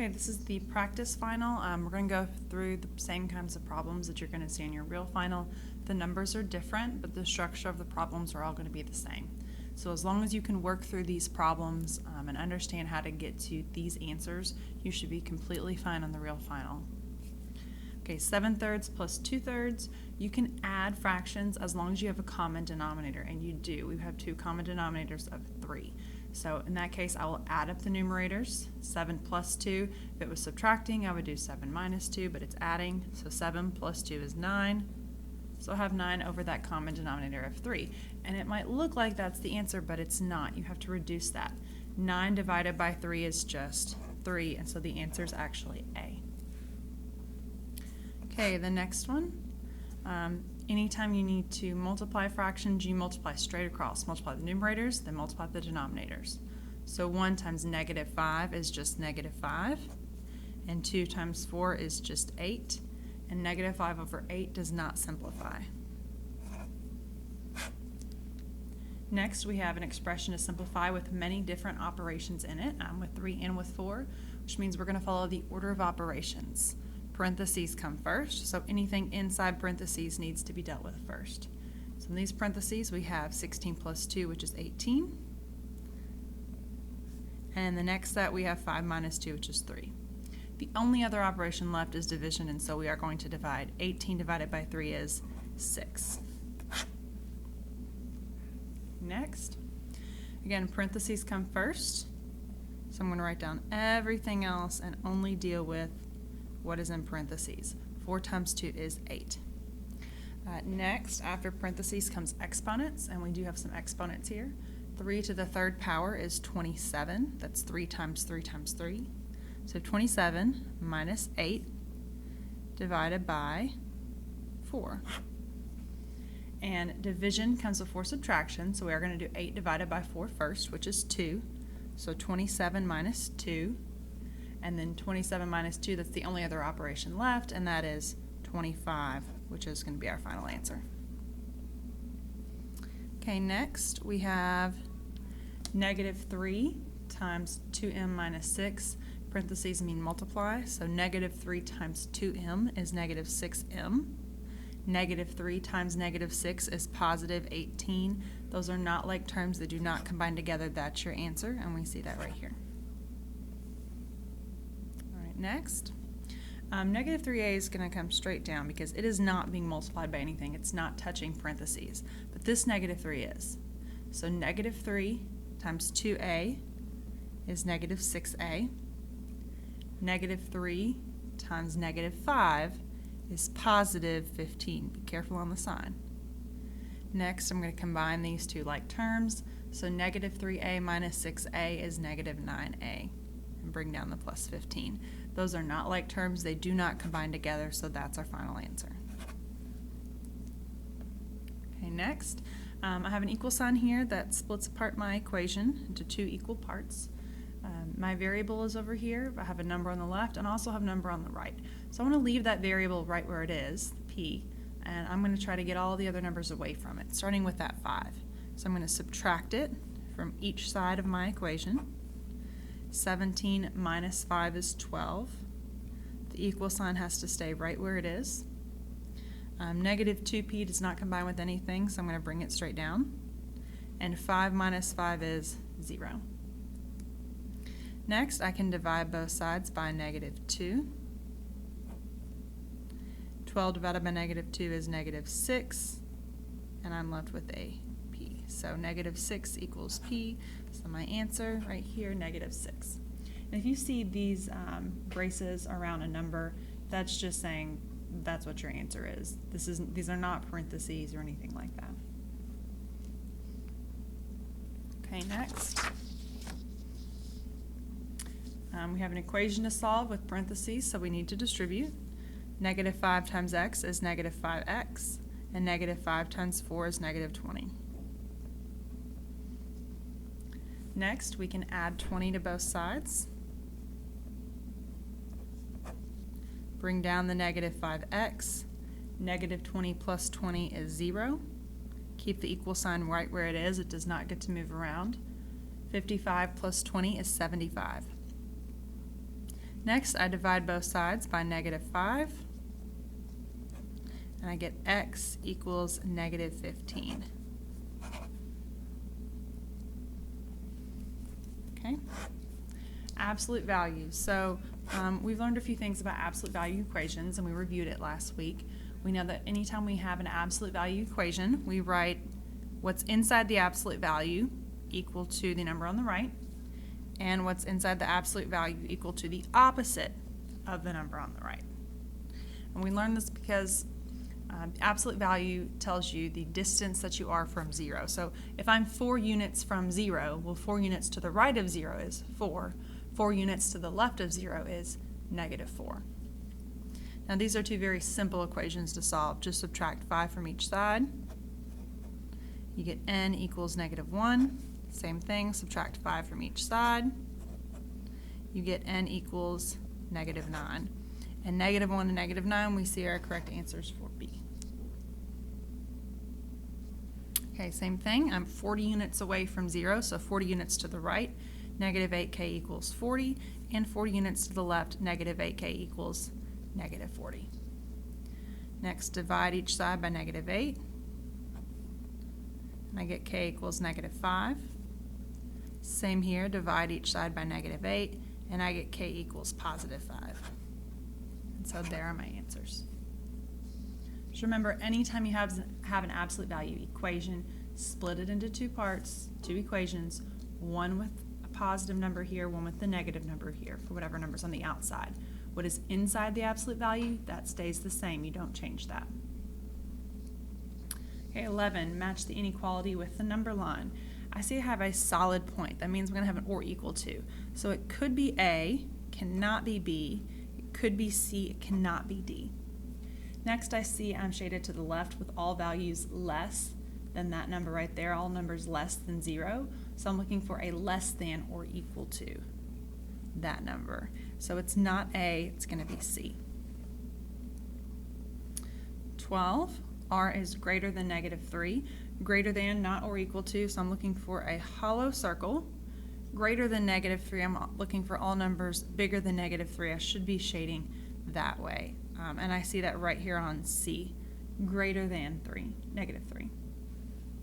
Okay, this is the practice final. We're going to go through the same kinds of problems that you're going to see in your real final. The numbers are different, but the structure of the problems are all going to be the same. So as long as you can work through these problems and understand how to get to these answers, you should be completely fine on the real final. Okay, 7/3 plus 2/3. You can add fractions as long as you have a common denominator, and you do. We have two common denominators of 3. So in that case, I will add up the numerators. 7 plus 2. If it was subtracting, I would do 7 minus 2, but it's adding. So 7 plus 2 is 9. So I'll have 9 over that common denominator of 3. And it might look like that's the answer, but it's not. You have to reduce that. 9 divided by 3 is just 3, and so the answer is actually A. Okay, the next one. Anytime you need to multiply fractions, you multiply straight across. Multiply the numerators, then multiply the denominators. So 1 times -5 is just -5, and 2 times 4 is just 8, and -5 over 8 does not simplify. Next, we have an expression to simplify with many different operations in it, with 3 and with 4, which means we're going to follow the order of operations. Parentheses come first, so anything inside parentheses needs to be dealt with first. So in these parentheses we have 16 plus 2, which is 18. And the next set we have 5 minus 2, which is 3. The only other operation left is division, and so we are going to divide. 18 divided by 3 is 6. Next, again, parentheses come first, so I'm going to write down everything else and only deal with what is in parentheses. 4 times 2 is 8. Next, after parentheses comes exponents, and we do have some exponents here. 3 to the 3rd power is 27. That's 3 times 3 times 3. So 27 minus 8 divided by 4. And division comes before subtraction, so we are going to do 8 divided by 4 first, which is 2. So 27 minus 2. And then 27 minus 2, that's the only other operation left, and that is 25, which is going to be our final answer. Okay, next we have -3 times 2m minus 6. Parentheses mean multiply, so -3 times 2m is -6m. -3 times -6 is positive 18. Those are not like terms that do not combine together. That's your answer, and we see that right here. Next, -3a is going to come straight down because it is not being multiplied by anything. It's not touching parentheses, but this -3 is. So -3 times 2a is -6a. -3 times -5 is positive 15. Be careful on the sign. Next, I'm going to combine these two like terms. So -3a minus 6a is -9a. And bring down the plus 15. Those are not like terms. They do not combine together, so that's our final answer. Okay, next, I have an equal sign here that splits apart my equation into two equal parts. My variable is over here. I have a number on the left and also have a number on the right. So I want to leave that variable right where it is, p, and I'm going to try to get all the other numbers away from it, starting with that 5. So I'm going to subtract it from each side of my equation. 17 minus 5 is 12. The equal sign has to stay right where it is. -2p does not combine with anything, so I'm going to bring it straight down. And 5 minus 5 is 0. Next, I can divide both sides by -2. 12 divided by -2 is -6, and I'm left with a p. So -6 equals p. So my answer right here, -6. And if you see these braces around a number, that's just saying that's what your answer is. These are not parentheses or anything like that. Okay, next. We have an equation to solve with parentheses, so we need to distribute. -5 times x is -5x, and -5 times 4 is -20. Next, we can add 20 to both sides. Bring down the -5x. -20 plus 20 is 0. Keep the equal sign right where it is. It does not get to move around. 55 plus 20 is 75. Next, I divide both sides by -5, and I get x equals -15. Okay, absolute values. So we've learned a few things about absolute value equations, and we reviewed it last week. We know that anytime we have an absolute value equation, we write what's inside the absolute value equal to the number on the right, and what's inside the absolute value equal to the opposite of the number on the right. And we learned this because absolute value tells you the distance that you are from 0. So if I'm 4 units from 0, well, 4 units to the right of 0 is 4. 4 units to the left of 0 is -4. Now these are two very simple equations to solve. Just subtract 5 from each side. You get n equals -1. Same thing, subtract 5 from each side. You get n equals -9. And -1 and -9, we see our correct answers for B. Okay, same thing. I'm 40 units away from 0, so 40 units to the right, -8k equals 40, and 40 units to the left, -8k equals -40. Next, divide each side by -8, and I get k equals -5. Same here, divide each side by -8, and I get k equals +5. And so there are my answers. Just remember, anytime you have an absolute value equation, split it into two parts, two equations, one with a positive number here, one with the negative number here, for whatever number's on the outside. What is inside the absolute value, that stays the same. You don't change that. Okay, 11, match the inequality with the number line. I see I have a solid point. That means we're going to have an or equal to. So it could be A, cannot be B. It could be C, it cannot be D. Next, I see I'm shaded to the left with all values less than that number right there, all numbers less than 0. So I'm looking for a less than or equal to that number. So it's not A, it's going to be C. 12, R is greater than -3. Greater than, not or equal to, so I'm looking for a hollow circle. Greater than -3, I'm looking for all numbers bigger than -3. I should be shading that way. And I see that right here on C, greater than -3.